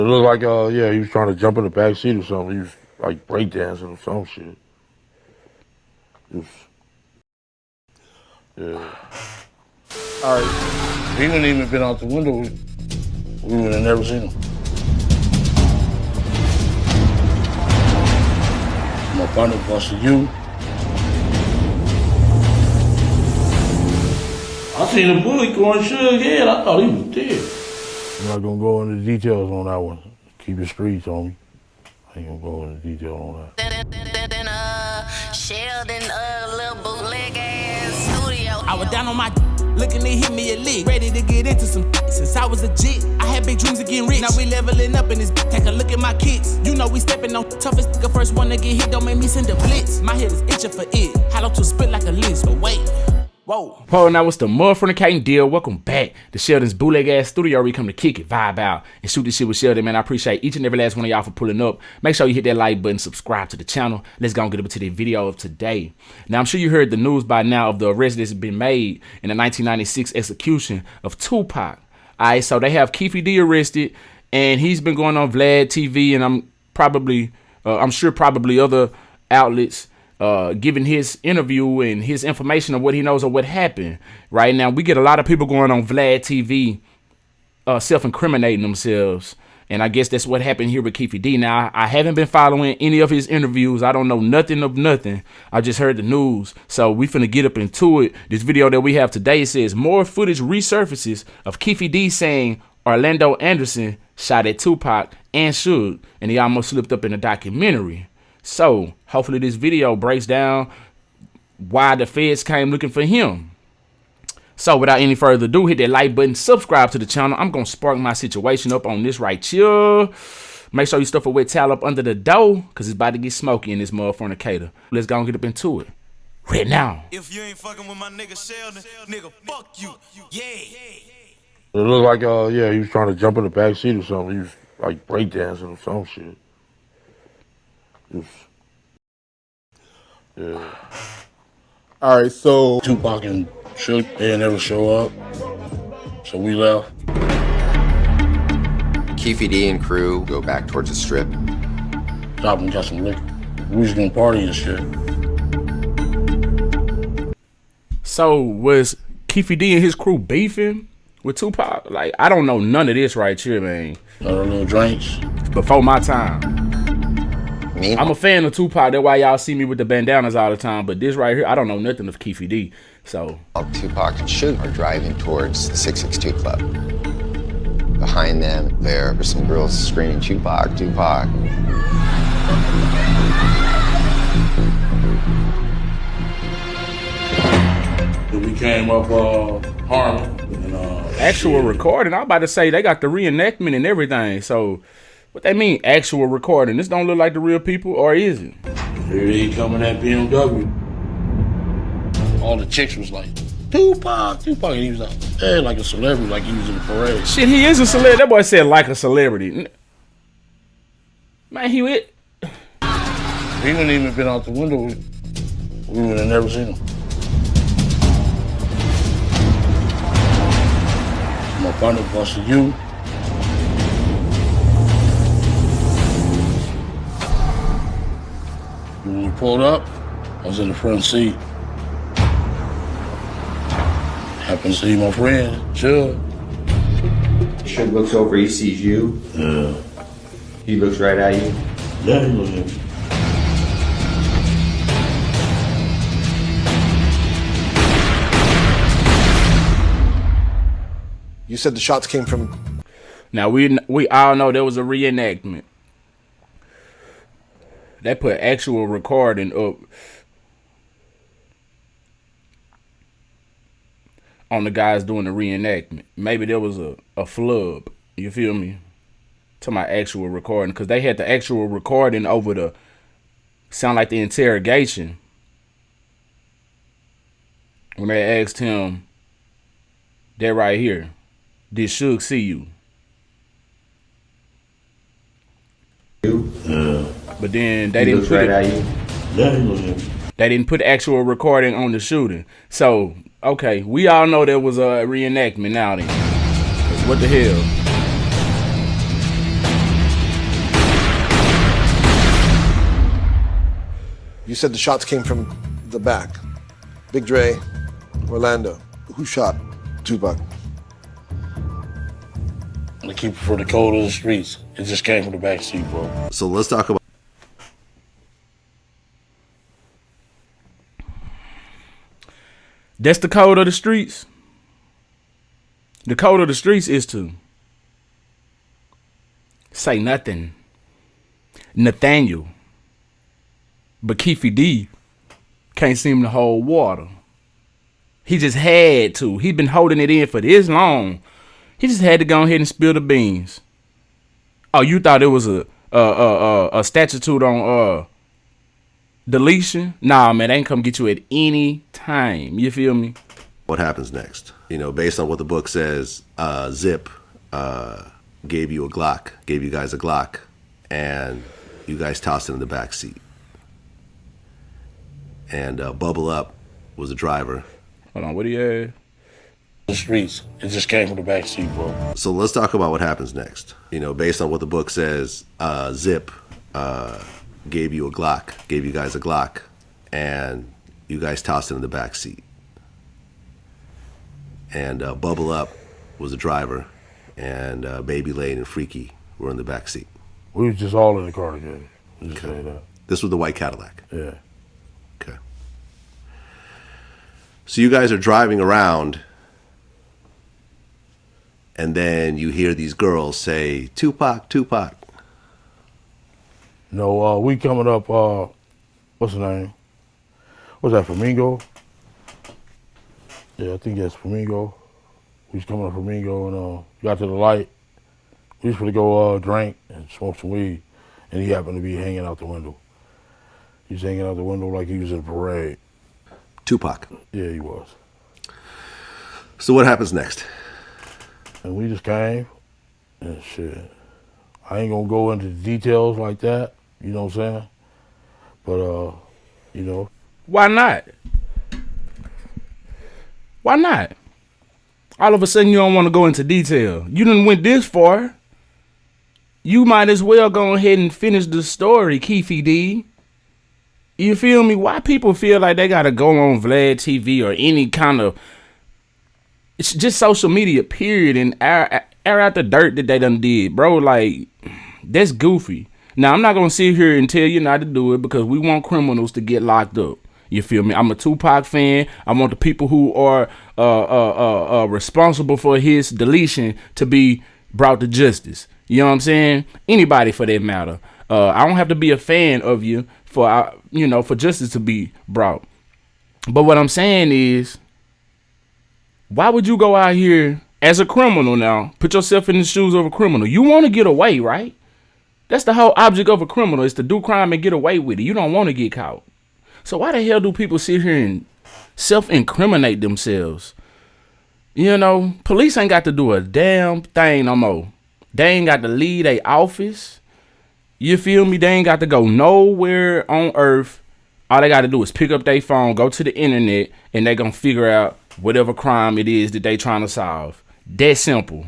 It looked like, yeah, he was trying to jump in the back seat or something. He was like breakdancing or some shit. It was, yeah. All right. He wouldn't even been out the window. We would have never seen him. My partner busted you. I seen a bullet going through his head. I thought he was dead. I'm not gonna go into details on that one. Keep it streets on me. I ain't gonna go into detail on that. Sheldon, little bootleg ass studio. I was down on my looking to hit me a lick, ready to get into some since I was legit. I had big dreams of getting rich. Now we leveling up in this. Take a look at my kicks. You know we stepping on toughest nigga. First one to get hit, don't make me send a blitz. My head is itching for it. Hollow to split like a list, but wait. Whoa. Paul, now it's the motherfucking deal. Welcome back to Sheldon's bootleg ass studio. We come to kick it, vibe out, and shoot this shit with Sheldon, man. I appreciate each and every last one of y'all for pulling up. Make sure you hit that like button, subscribe to the channel. Let's go and get up to the video of today. Now, I'm sure you heard the news by now of the arrest that's been made in the 1996 execution of Tupac. All right, so they have Keefe D arrested, and he's been going on Vlad TV, and I'm sure probably other outlets giving his interview and his information of what he knows of what happened. Right now, we get a lot of people going on Vlad TV, self-incriminating themselves. And I guess that's what happened here with Keefe D. Now, I haven't been following any of his interviews. I don't know nothing of nothing. I just heard the news. So we finna get up into it. This video that we have today says more footage resurfaces of Keefe D saying Orlando Anderson shot at Tupac and Suge, and he almost slipped up in a documentary. So hopefully this video breaks down why the feds came looking for him. So without any further ado, hit that like button, subscribe to the channel. I'm going to spark my situation up on this right here. Make sure you stuff a wet towel up under the door, because it's about to get smoky in this motherfucker. Let's go and get up into it right now. If you ain't fucking with my nigga Sheldon, nigga, fuck you. Yeah. It looked like, yeah, he was trying to jump in the back seat or something. He was like breakdancing or some shit. It was, yeah. All right, so Tupac and Sheldon, they didn't ever show up, so we left. Keefe D and crew go back towards the strip. Stopped and got some liquor. We was gonna party and shit. So was Keefe D and his crew beefing with Tupac? Like, I don't know none of this right here, man. Other little drinks. Before my time. I'm a fan of Tupac. That's why y'all see me with the bandanas all the time. But this right here, I don't know nothing of Keefe D. So Tupac and Suge are driving towards the 662 Club. Behind them, there were some girls screaming, Tupac, Tupac. We came up Harlem. And, actual recording. I'm about to say they got the reenactment and everything. So what they mean, actual recording? This don't look like the real people, or is it? Here he coming at BMW. All the chicks was like, Tupac, Tupac. And he was like, hey, like a celebrity, like he was in the parade. Shit, he is a celebrity. That boy said like a celebrity. Man, he went. He wouldn't even been out the window. We would have never seen him. My partner busted you. When we pulled up, I was in the front seat. Happened to see my friend, Sheldon. Suge looks over, he sees you. Yeah. He looks right at you. Yeah, he looked at me. you said the shots came from. Now we all know there was a reenactment. They put actual recording up on the guys doing the reenactment. Maybe there was a flub. You feel me? To my actual recording, because they had the actual recording over the sound like the interrogation when they asked him that right here, did Suge see you? Yeah. But then they didn't put right it. at you. Yeah, he looked at me. They didn't put actual recording on the shooting. So okay, we all know there was a reenactment now then. 'Cause what the hell? You said the shots came from the back. Big Dre, Orlando. Who shot Tupac? To keep it for the code of the streets. It just came from the back seat, bro. So let's talk about. That's the code of the streets. The code of the streets is to say nothing. Nathaniel. But Keefe D can't seem to hold water. He just had to. He's been holding it in for this long. He just had to go ahead and spill the beans. Oh, you thought it was a statute on deletion? Nah, man, they can come get you at any time. You feel me? What happens next? You know, based on what the book says, Zip gave you a Glock, gave you guys a Glock, and you guys tossed it in the back seat. And Bubble Up was the driver. Hold on, what do you have? The streets. It just came from the back seat, bro. So let's talk about what happens next. You know, based on what the book says, Zip gave you a Glock, gave you guys a Glock, and you guys tossed it in the back seat. And Bubble Up was the driver, and Baby Lane and Freaky were in the back seat. We was just all in the car together. Just say that. This was the white Cadillac. Yeah. Okay. So you guys are driving around, and then you hear these girls say, Tupac, Tupac. No, we coming up, what's the name? What's that, Flamingo? Yeah, I think that's Flamingo. We was coming up Flamingo and got to the light. We was gonna go drink and smoke some weed, and he happened to be hanging out the window. He was hanging out the window like he was in a parade. Tupac. Yeah, he was. So what happens next? And we just came, and shit. I ain't gonna go into the details like that, you know what I'm saying? But, you know. Why not? Why not? All of a sudden you don't want to go into detail. You done went this far. You might as well go ahead and finish the story, Keefe D. You feel me? Why people feel like they gotta go on Vlad TV or any kind of, it's just social media, period, and air out the dirt that they done did, bro. Like, that's goofy. Now, I'm not gonna sit here and tell you not to do it because we want criminals to get locked up. You feel me? I'm a Tupac fan. I want the people who are responsible for his deletion to be brought to justice. You know what I'm saying? Anybody for that matter. I don't have to be a fan of you for for justice to be brought. But what I'm saying is, why would you go out here as a criminal now? Put yourself in the shoes of a criminal. You want to get away, right? That's the whole object of a criminal, is to do crime and get away with it. You don't want to get caught. So why the hell do people sit here and self-incriminate themselves? You know, police ain't got to do a damn thing no more. They ain't got to leave their office. You feel me? They ain't got to go nowhere on earth. All they got to do is pick up their phone, go to the internet, and they gonna figure out whatever crime it is that they trying to solve. That simple.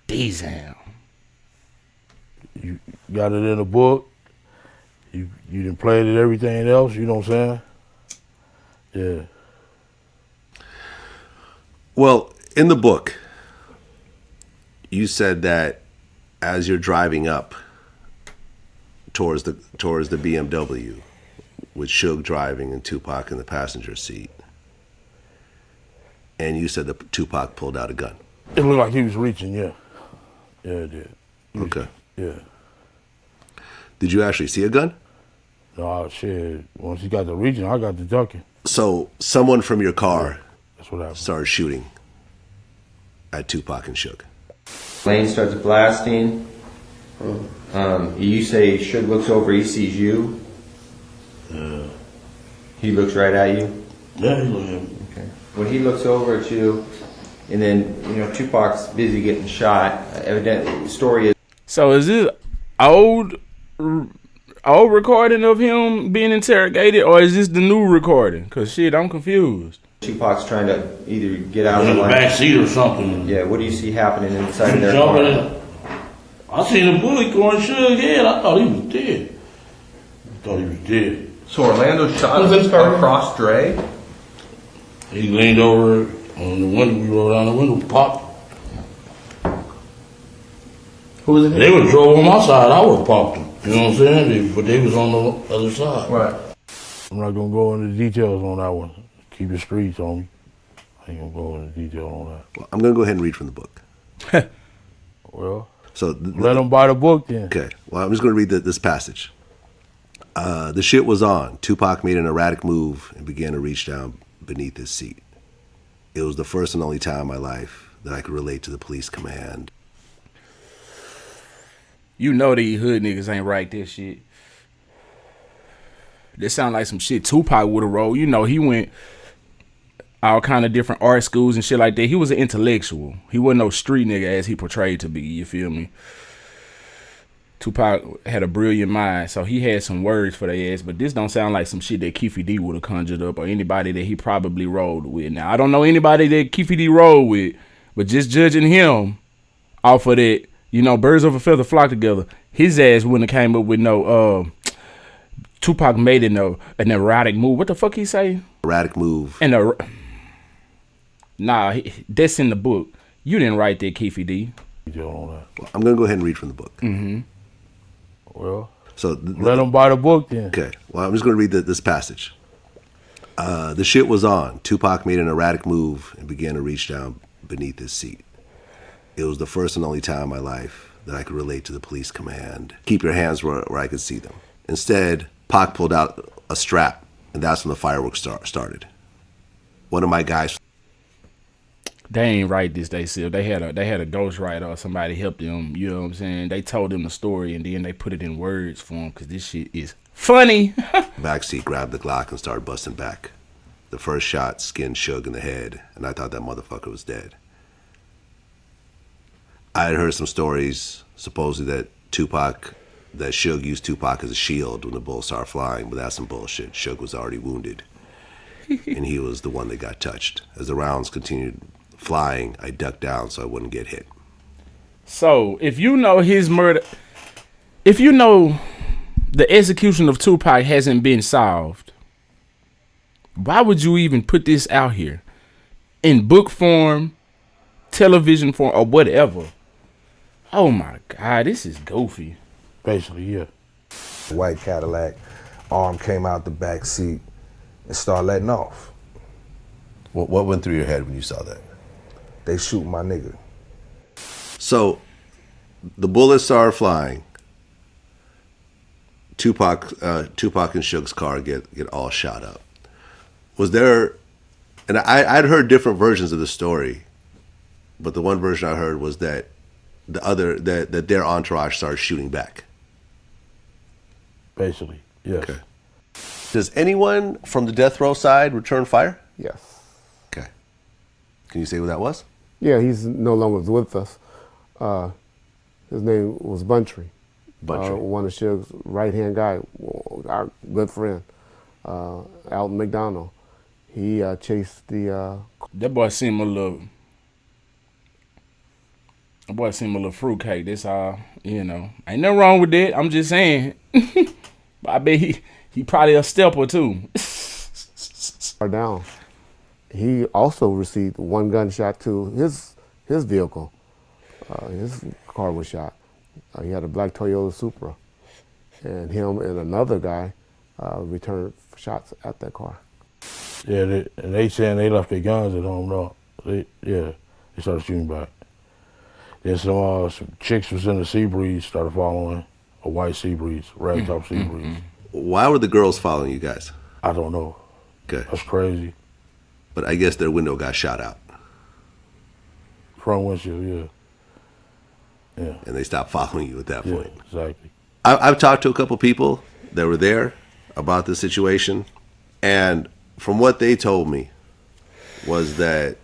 Damn. You got it in a book. You done played it, everything else, you know what I'm saying? Yeah. Well, in the book, you said that as you're driving up towards the BMW, with Suge driving and Tupac in the passenger seat, and you said that Tupac pulled out a gun. It looked like he was reaching, yeah. Yeah, it did. Okay. Yeah. Did you actually see a gun? No, shit. Once he got the reaching, I got the ducking. So someone from your car That's what happened. started shooting at Tupac and Suge. Lane starts blasting. You say Suge looks over, he sees you. Yeah. He looks right at you. Yeah, he looked at me. Okay. When he looks over at you, and then Tupac's busy getting shot. Evidently, the story is. So is this old recording of him being interrogated, or is this the new recording? Cause shit, I'm confused. Tupac's trying to either get out In of the the back seat or something. Yeah, what do you see happening inside of their Jumping car? in. I seen a bullet going Suge's head. I thought he was dead. So Orlando shot Was this car? across Dre? He leaned over on the window. We rolled down the window, popped. Who was it? They would drove on my side. I would have popped them. You know what I'm saying? But they was on the other side. Right. I'm not gonna go into details on that one. Keep the streets on me. I ain't gonna go into detail on that. Well, I'm gonna go ahead and read from the book. Well, So let them buy the book then. Okay. Well, I'm just gonna read this passage. The shit was on. Tupac made an erratic move and began to reach down beneath his seat. It was the first and only time in my life that I could relate to the police command. You know these hood niggas ain't write this shit. This sound like some shit Tupac would have wrote. You know, he went all kind of different art schools and shit like that. He was an intellectual. He wasn't no street nigga as he portrayed to be, you feel me? Tupac had a brilliant mind, so he had some words for their ass, but this don't sound like some shit that Keefe D would have conjured up or anybody that he probably rolled with. Now, I don't know anybody that Keefe D rolled with, but just judging him off of that, you know, birds of a feather flock together, his ass wouldn't have came up with no, Tupac made an erratic move. What the fuck he say? Erratic move. Nah, that's in the book. You didn't write that, Keefe D. Well, I'm going to go ahead and read from the book. Mm-hmm. Well, so let them buy the book then. Okay. Well, I'm just going to read this passage. The shit was on. Tupac made an erratic move and began to reach down beneath his seat. It was the first and only time in my life that I could relate to the police command. Keep your hands where I could see them. Instead, Pac pulled out a strap, and that's when the fireworks started. One of my guys... They ain't write this, they said. They had a ghostwriter or somebody helped them, you know what I'm saying? They told them the story, and then they put it in words for them, because this shit is funny. Backseat grabbed the Glock and started busting back. The first shot skinned Suge in the head, and I thought that motherfucker was dead. I had heard some stories, supposedly that Suge used Tupac as a shield when the bullets started flying, but that's some bullshit. Suge was already wounded, and he was the one that got touched. As the rounds continued flying, I ducked down so I wouldn't get hit. So, if you know his murder, if you know the execution of Tupac hasn't been solved, why would you even put this out here? In book form, television form, or whatever? Oh my God, this is goofy. Basically, yeah. White Cadillac, arm came out the back seat and started letting off. What went through your head when you saw that? They shoot my nigga. So, the bullets started flying. Tupac and Suge's car get all shot up. Was there, and I'd heard different versions of the story, but the one version I heard was that that their entourage started shooting back. Basically, yes. Okay. Does anyone from the death row side return fire? Yes. Okay. Can you say who that was? Yeah, he's no longer with us. His name was Buntry. Buntry. One of Suge's right-hand guy, our good friend, Alton McDonald. He chased the... That boy seemed a little fruitcake. That's all, you know. Ain't nothing wrong with that. I'm just saying. But I bet he probably a step or two. down. He also received one gunshot to his vehicle. His car was shot. He had a black Toyota Supra. And him and another guy returned shots at that car. Yeah, they saying they left their guns at home, though. They started shooting back. Then some chicks was in the sea breeze, started following a white sea breeze, ragtop sea breeze. Why were the girls following you guys? I don't know. Okay. That's crazy. But I guess their window got shot out. Front windshield, yeah. Yeah. And they stopped following you at that point. Exactly. I've talked to a couple people that were there about the situation, and from what they told me was that,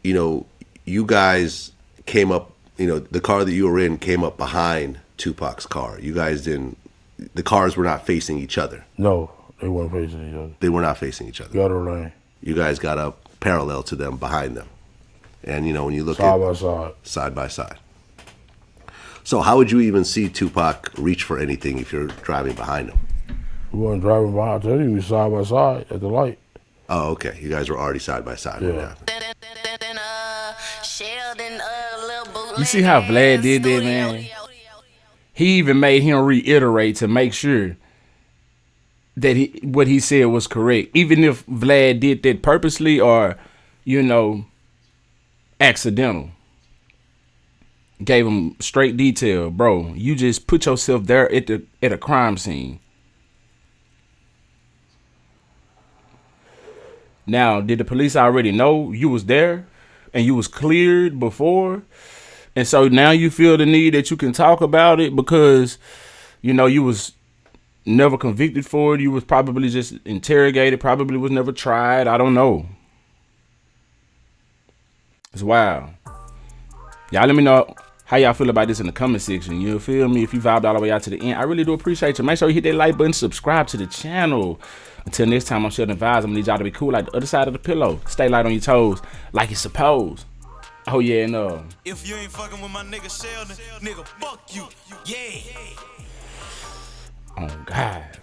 you know, you guys came up, you know, the car that you were in came up behind Tupac's car. You guys didn't, the cars were not facing each other. No, they weren't facing each other. They were not facing each other. Gutter lane. You guys got up parallel to them, behind them. And, you know, when you look side by side. Side by side. So how would you even see Tupac reach for anything if you're driving behind him? We wasn't driving behind. I tell you, we was side by side at the light. Oh, okay. You guys were already side by side. when it Yeah. happened. Sheldon, little bootleg You see how Vlad did that, man? He even made him reiterate to make sure that what he said was correct. Even if Vlad did that purposely or, you know, accidental. Gave him straight detail. Bro, you just put yourself there at a crime scene. Now, did the police already know you was there and you was cleared before? And so now you feel the need that you can talk about it because, you know, you was never convicted for it. You was probably just interrogated, probably was never tried. I don't know. It's wild. Y'all let me know how y'all feel about this in the comment section. You feel me? If you vibed all the way out to the end, I really do appreciate you. Make sure you hit that like button, subscribe to the channel. Until next time, I'm SheldonVybez. I'm gonna need y'all to be cool like the other side of the pillow. Stay light on your toes, like it's supposed. Oh yeah, and If you ain't fucking with my nigga Sheldon, nigga, fuck you. Yeah. oh God.